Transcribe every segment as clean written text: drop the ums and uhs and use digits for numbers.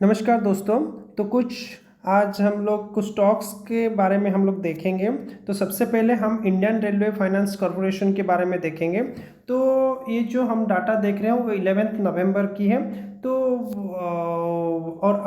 नमस्कार दोस्तों। तो कुछ आज हम लोग कुछ स्टॉक्स के बारे में हम लोग देखेंगे। तो सबसे पहले हम इंडियन रेलवे फाइनेंस कॉरपोरेशन के बारे में देखेंगे। तो ये जो हम डाटा देख रहे हैं वो 11 नवंबर की है। तो और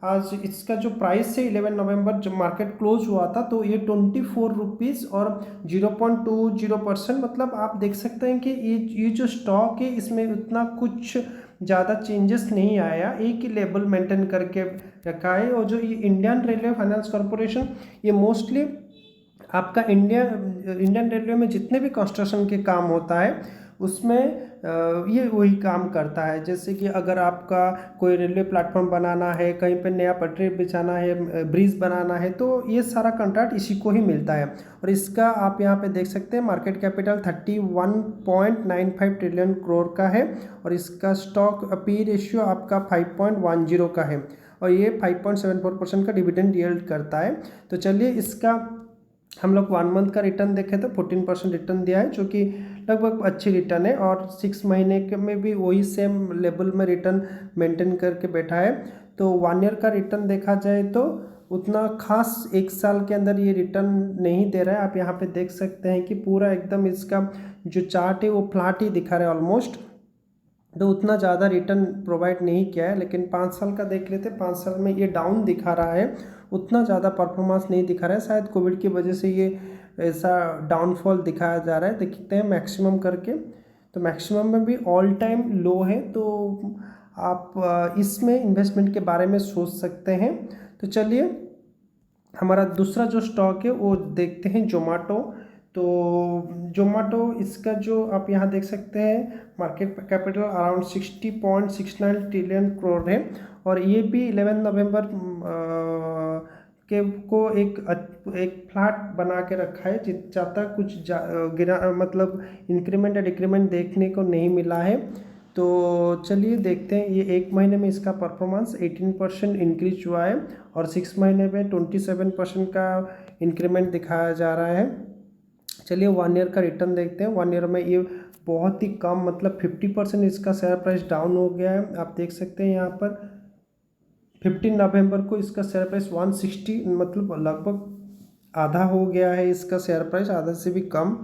आज इसका जो प्राइस है 11 नवंबर जब मार्केट क्लोज हुआ था तो ये 24 रुपीज़ और 0.20% मतलब आप देख सकते हैं कि ये जो स्टॉक है इसमें उतना कुछ ज़्यादा चेंजेस नहीं आया, एक ही लेवल मेंटेन करके रखा है। और जो ये इंडियन रेलवे फाइनेंस कॉरपोरेशन ये मोस्टली आपका इंडियन रेलवे में जितने भी कंस्ट्रक्शन के काम होता है उसमें ये वही काम करता है। जैसे कि अगर आपका कोई रेलवे प्लेटफॉर्म बनाना है, कहीं पे नया पटरी बिछाना है, ब्रिज बनाना है, तो ये सारा कॉन्ट्रैक्ट इसी को ही मिलता है। और इसका आप यहाँ पे देख सकते हैं मार्केट कैपिटल 31.95 ट्रिलियन करोड़ का है और इसका स्टॉक पी रेशियो आपका 5.10 का है और ये 5.74% का डिविडेंड यील्ड करता है। तो चलिए इसका हम लोग 1 मंथ का रिटर्न देखें तो 14% रिटर्न दिया है, जो कि लगभग अच्छी रिटर्न है। और 6 महीने के में भी वही सेम लेवल में रिटर्न मेंटेन करके बैठा है। तो 1 ईयर का रिटर्न देखा जाए तो उतना खास 1 साल के अंदर ये रिटर्न नहीं दे रहा है। आप यहाँ पे देख सकते हैं कि पूरा एकदम इसका जो चार्ट है वो फ्लैट ही दिखा रहा है ऑलमोस्ट। तो उतना ज़्यादा रिटर्न प्रोवाइड नहीं किया है, लेकिन 5 साल का देख लेते। 5 साल में ये डाउन दिखा रहा है, उतना ज़्यादा परफॉर्मेंस नहीं दिखा रहा है। शायद कोविड की वजह से ये ऐसा डाउनफॉल दिखाया जा रहा है। देखते हैं मैक्सिमम करके, तो मैक्सिमम में भी ऑल टाइम लो है। तो आप इसमें इन्वेस्टमेंट के बारे में सोच सकते हैं। तो चलिए हमारा दूसरा जो स्टॉक है वो देखते हैं, जोमेटो। तो जोमेटो इसका जो आप यहाँ देख सकते हैं market capital around 60.69 trillion crore है और ये भी 11 नवंबर के को एक फ्लैट बना के रखा है। ज़्यादा कुछ गिरा मतलब इंक्रीमेंट या डिक्रीमेंट देखने को नहीं मिला है। तो चलिए देखते हैं, ये 1 महीने में इसका परफॉर्मेंस 18% इंक्रीज हुआ है और 6 महीने में 27% का इंक्रीमेंट दिखाया जा रहा है। चलिए 1 ईयर का रिटर्न देखते हैं। 1 ईयर में ये बहुत ही कम मतलब 50% इसका शेयर प्राइस डाउन हो गया है। आप देख सकते हैं यहाँ पर 15 नवंबर को इसका शेयर प्राइस 160 मतलब लगभग आधा हो गया है इसका शेयर प्राइस, आधा से भी कम।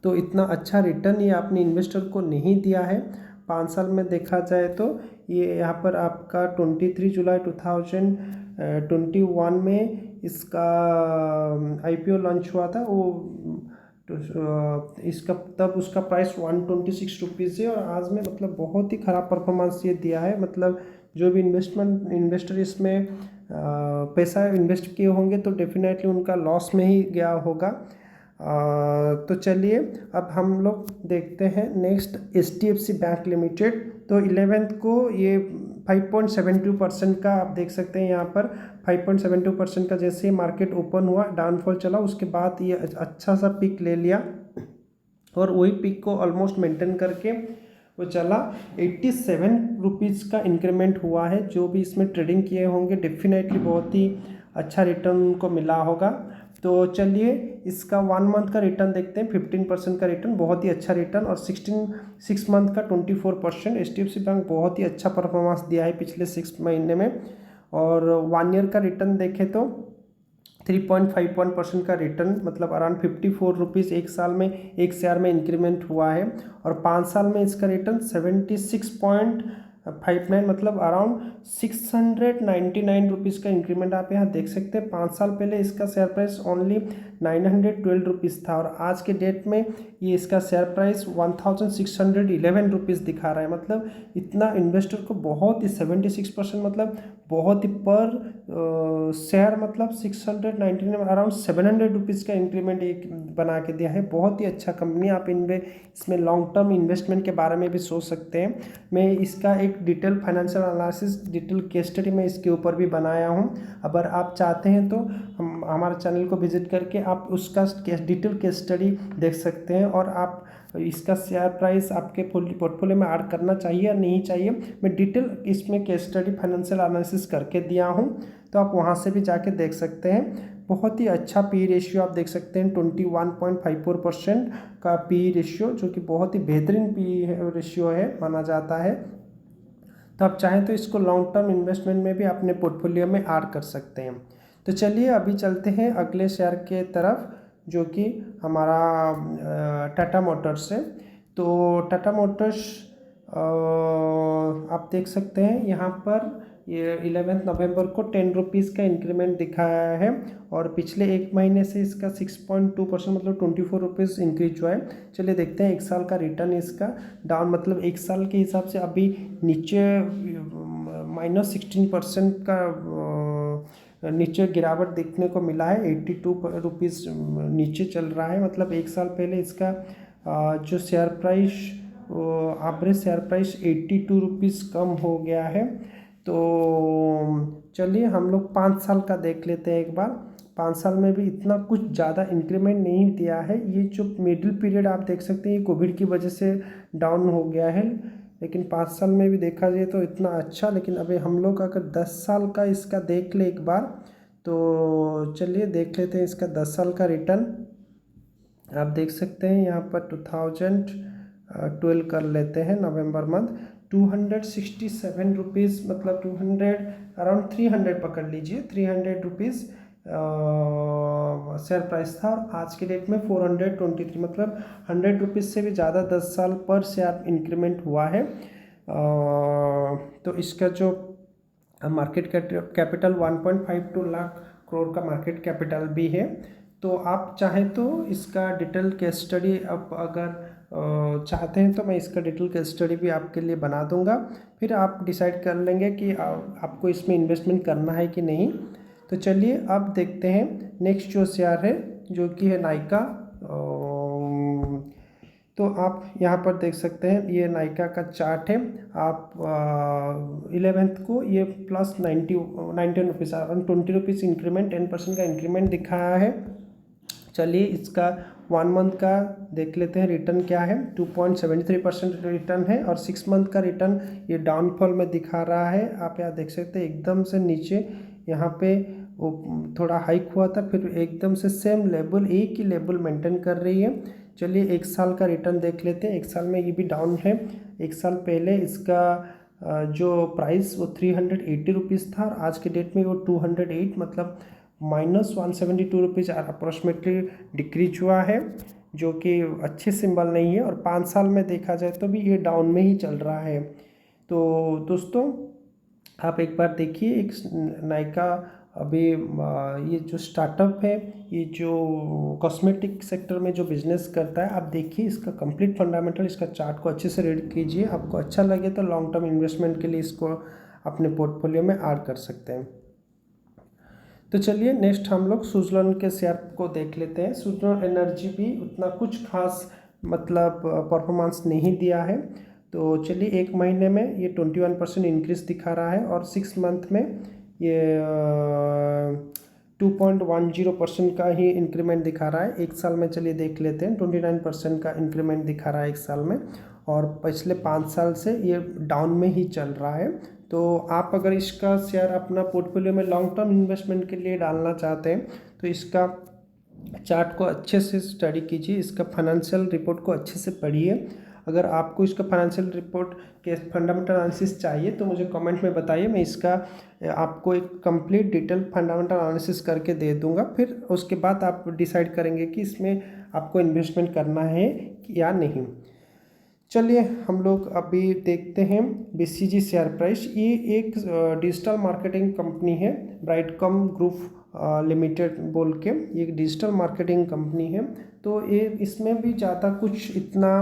तो इतना अच्छा रिटर्न ये आपने इन्वेस्टर को नहीं दिया है। 5 साल में देखा जाए तो ये यहाँ पर आपका 23 जुलाई 2021 में इसका IPO लॉन्च हुआ था। वो तो इसका तब उसका प्राइस 126 रुपीज़ है और आज में मतलब बहुत ही ख़राब परफॉर्मेंस ये दिया है। मतलब जो भी इन्वेस्टर इसमें पैसा इन्वेस्ट किए होंगे तो डेफिनेटली उनका लॉस में ही गया होगा। तो चलिए अब हम लोग देखते हैं नेक्स्ट HDFC बैंक लिमिटेड। तो 11th को ये 5.72% का आप देख सकते हैं यहाँ पर 5.72% का जैसे मार्केट ओपन हुआ डाउनफॉल चला, उसके बाद ये अच्छा सा पिक ले लिया और वही पिक को ऑलमोस्ट मेंटेन करके वो चला। 87 रुपीज़ का इंक्रीमेंट हुआ है। जो भी इसमें ट्रेडिंग किए होंगे डेफिनेटली बहुत ही अच्छा रिटर्न उनको मिला होगा। तो चलिए इसका 1 मंथ का रिटर्न देखते हैं। 15% का रिटर्न, बहुत ही अच्छा रिटर्न। और 6 मंथ का 24%। HDFC बैंक बहुत ही अच्छा परफॉर्मेंस दिया है पिछले 6 महीने में। और 1 ईयर का रिटर्न देखें तो 3.51% का रिटर्न मतलब अराउंड 54 रुपीज़ 1 साल में 1 शेयर में इंक्रीमेंट हुआ है। और 5 साल में इसका रिटर्न 76.59 मतलब अराउंड 699 रुपीज़ का इंक्रीमेंट आप यहाँ देख सकते हैं। 5 साल पहले इसका शेयर प्राइस ओनली 912 रुपीज़ था और आज के डेट में ये इसका शेयर प्राइस 1611 रुपीज़ दिखा रहा है। मतलब इतना इन्वेस्टर को बहुत ही 76% मतलब बहुत ही पर शेयर मतलब 699 अराउंड 700 रुपीज़ का इंक्रीमेंट एक बना के दिया है। बहुत ही अच्छा कंपनी। आप इसमें लॉन्ग टर्म इन्वेस्टमेंट के बारे में भी सोच सकते हैं। मैं इसका एक detail financial analysis detail case study मैं इसके ऊपर भी बनाया हूँ। अगर आप चाहते हैं तो हम हमारे चैनल को विजिट करके आप उसका डिटेल केस स्टडी देख सकते हैं और आप इसका शेयर प्राइस आपके पोर्टफोलियो में ऐड करना चाहिए या नहीं चाहिए, मैं डिटेल इसमें केस स्टडी फाइनेंशियल एनालिसिस करके दिया हूँ। तो आप वहाँ से भी जाके देख सकते हैं। बहुत ही अच्छा पी रेशियो आप देख सकते हैं 21.54% का पी रेशियो, जो कि बहुत ही बेहतरीन पी रेशियो है माना जाता है। तो आप चाहें तो इसको लॉन्ग टर्म इन्वेस्टमेंट में भी अपने पोर्टफोलियो में ऐड कर सकते हैं। तो चलिए अभी चलते हैं अगले शेयर के तरफ, जो कि हमारा टाटा मोटर्स है। तो टाटा मोटर्स आप देख सकते हैं यहाँ पर ये 11 नवंबर को 10 रुपीज़ का इंक्रीमेंट दिखाया है, और पिछले एक महीने से इसका 6.2% मतलब 24 रुपीज़ इंक्रीज हुआ है। चलिए देखते हैं एक साल का रिटर्न इसका डाउन, मतलब एक साल के हिसाब से अभी नीचे -16% का नीचे गिरावट देखने को मिला है। 82 रुपीज़ नीचे चल रहा है, मतलब एक साल पहले इसका जो share price average share price 82 rupees कम हो गया है। तो चलिए हम लोग 5 साल का देख लेते हैं एक बार। 5 साल में भी इतना कुछ ज़्यादा इंक्रीमेंट नहीं दिया है। ये जो मिडिल पीरियड आप देख सकते हैं ये कोविड की वजह से डाउन हो गया है, लेकिन 5 साल में भी देखा जाए तो इतना अच्छा। लेकिन अभी हम लोग अगर 10 साल का इसका देख ले एक बार, तो चलिए देख लेते हैं इसका 10 साल का रिटर्न। आप देख सकते हैं यहाँ पर 2012 कर लेते हैं नवंबर मंथ, 267 रुपीज़ मतलब 200 अराउंड 300 पकड़ लीजिए, 300 रुपीज़ शेयर प्राइस था, और आज के डेट में 423 मतलब 100 रुपीज़ से भी ज़्यादा 10 साल पर शेयर इंक्रीमेंट हुआ है। तो इसका जो मार्केट कैपिटल 1.52 लाख करोड़ का मार्केट कैपिटल भी है। तो आप चाहें तो इसका डिटेल केस स्टडी आप अगर चाहते हैं तो मैं इसका डिटेल केस स्टडी भी आपके लिए बना दूंगा, फिर आप डिसाइड कर लेंगे कि आपको इसमें इन्वेस्टमेंट करना है कि नहीं। तो चलिए अब देखते हैं नेक्स्ट जो शेयर है, जो कि है नाइका। तो आप यहाँ पर देख सकते हैं ये नाइका का चार्ट है। आप 11th को ये प्लस 19 रुपीज़ 20 रुपीज़ इंक्रीमेंट 10% का इंक्रीमेंट दिखाया है। चलिए इसका 1 मंथ का देख लेते हैं रिटर्न क्या है। 2.73% रिटर्न है, और 6 मंथ का रिटर्न ये डाउनफॉल में दिखा रहा है। आप यहाँ देख सकते हैं एकदम से नीचे यहाँ पे वो थोड़ा हाइक हुआ था, फिर एकदम से सेम लेवल एक ही लेवल मेंटेन कर रही है। चलिए एक साल का रिटर्न देख लेते हैं। एक साल में ये भी डाउन है। एक साल पहले इसका जो प्राइस वो 380 रुपीज़ था, और आज के डेट में वो 208 मतलब -172 रुपीज़ अप्रॉक्सीमेटली डिक्रीज हुआ है, जो कि अच्छे सिंबल नहीं है। और 5 साल में देखा जाए तो भी ये डाउन में ही चल रहा है। तो दोस्तों आप एक बार देखिए एक नाइका अभी ये जो स्टार्टअप है, ये जो कॉस्मेटिक सेक्टर में जो बिजनेस करता है, आप देखिए इसका कंप्लीट फंडामेंटल, इसका चार्ट को अच्छे से रीड कीजिए। आपको अच्छा लगे तो लॉन्ग टर्म इन्वेस्टमेंट के लिए इसको अपने पोर्टफोलियो में ऐड कर सकते हैं। तो चलिए नेक्स्ट हम लोग स्विट्जरलैंड के शेयर को देख लेते हैं। स्विट्जरलैंड एनर्जी भी उतना कुछ खास मतलब परफॉर्मेंस नहीं दिया है। तो चलिए एक महीने में ये 21% इंक्रीज दिखा रहा है, और 6 मंथ में ये 2.10% का ही इंक्रीमेंट दिखा रहा है। एक साल में चलिए देख लेते हैं 29% का इंक्रीमेंट दिखा रहा है एक साल में, और पिछले 5 साल से ये डाउन में ही चल रहा है। तो आप अगर इसका शेयर अपना पोर्टफोलियो में लॉन्ग टर्म इन्वेस्टमेंट के लिए डालना चाहते हैं तो इसका चार्ट को अच्छे से स्टडी कीजिए, इसका फाइनेंशियल रिपोर्ट को अच्छे से पढ़िए। अगर आपको इसका फाइनेंशियल रिपोर्ट के फंडामेंटल एनालिसिस चाहिए तो मुझे कमेंट में बताइए, मैं इसका आपको एक कंप्लीट डिटेल फंडामेंटल एनालिसिस करके दे दूंगा। फिर उसके बाद आप डिसाइड करेंगे कि इसमें आपको इन्वेस्टमेंट करना है या नहीं। चलिए हम लोग अभी देखते हैं BCG शेयर प्राइस। ये एक डिजिटल मार्केटिंग कंपनी है, ब्राइटकॉम ग्रुप लिमिटेड बोल के, ये एक डिजिटल मार्केटिंग कंपनी है। तो ये इसमें भी ज़्यादा कुछ इतना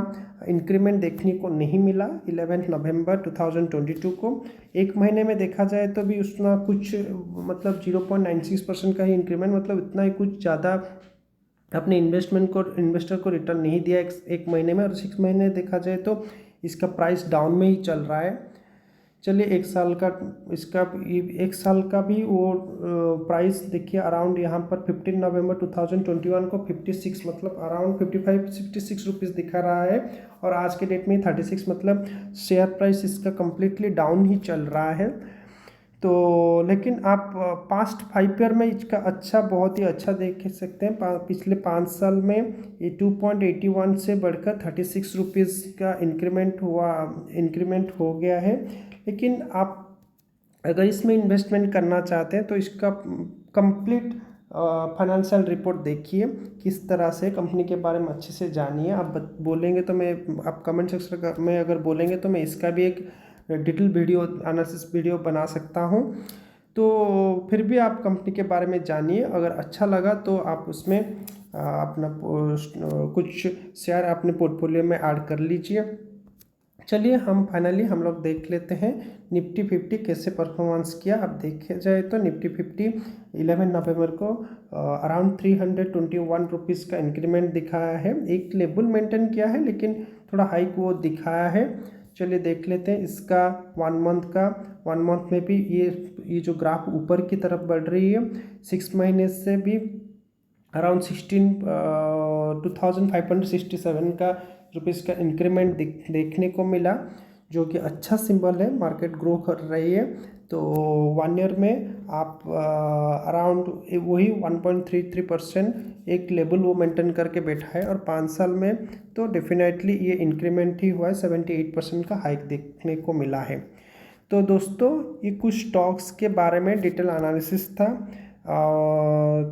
इंक्रीमेंट देखने को नहीं मिला 11 नवंबर 2022 को। एक महीने में देखा जाए तो भी उतना कुछ मतलब 0.96% का ही इंक्रीमेंट, मतलब इतना ही कुछ ज़्यादा अपने इन्वेस्टर को रिटर्न नहीं दिया एक महीने में। और 6 महीने देखा जाए तो इसका प्राइस डाउन में ही चल रहा है। चलिए एक साल का इसका एक साल का भी वो प्राइस देखिए अराउंड यहाँ पर 15 नवंबर 2021 को 56 मतलब अराउंड 55-56 रुपीज़ दिखा रहा है, और आज के डेट में 36 मतलब शेयर प्राइस इसका कम्प्लीटली डाउन ही चल रहा है। तो लेकिन आप पास्ट 5 ईयर में इसका अच्छा, बहुत ही अच्छा देख सकते हैं। पिछले 5 साल में ये 2.81 से बढ़कर 36 रुपीज़ का इंक्रीमेंट हो गया है। लेकिन आप अगर इसमें इन्वेस्टमेंट करना चाहते हैं तो इसका कंप्लीट फाइनेंशियल रिपोर्ट देखिए, किस तरह से कंपनी के बारे में अच्छे से जानिए। आप बोलेंगे तो मैं, आप कमेंट सेक्शन में अगर बोलेंगे तो मैं इसका भी एक डिटेल वीडियो एनालिसिस वीडियो बना सकता हूँ। तो फिर भी आप कंपनी के बारे में जानिए, अगर अच्छा लगा तो आप उसमें अपना कुछ शेयर अपने पोर्टफोलियो में ऐड कर लीजिए। चलिए हम लोग देख लेते हैं निफ्टी 50 कैसे परफॉर्मेंस किया। अब देखे जाए तो निफ्टी 50 11 नवंबर को अराउंड 321 रुपीज़ का इंक्रीमेंट दिखाया है। एक लेवल मेंटेन किया है लेकिन थोड़ा हाइक वो दिखाया है। चलिए देख लेते हैं इसका 1 मंथ में भी ये जो ग्राफ ऊपर की तरफ बढ़ रही है। 6 महीने से भी अराउंड 2567 का रुपीज़ का इंक्रीमेंट देखने को मिला, जो कि अच्छा सिंबल है, मार्केट ग्रो कर रही है। तो 1 ईयर में आप अराउंड वही 1.33% एक लेवल वो मेंटेन करके बैठा है। और 5 साल में तो डेफिनेटली ये इंक्रीमेंट ही हुआ है, 78% का हाइक देखने को मिला है। तो दोस्तों ये कुछ स्टॉक्स के बारे में डिटेल एनालिसिस था।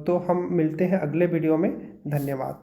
तो हम मिलते हैं अगले वीडियो में। धन्यवाद।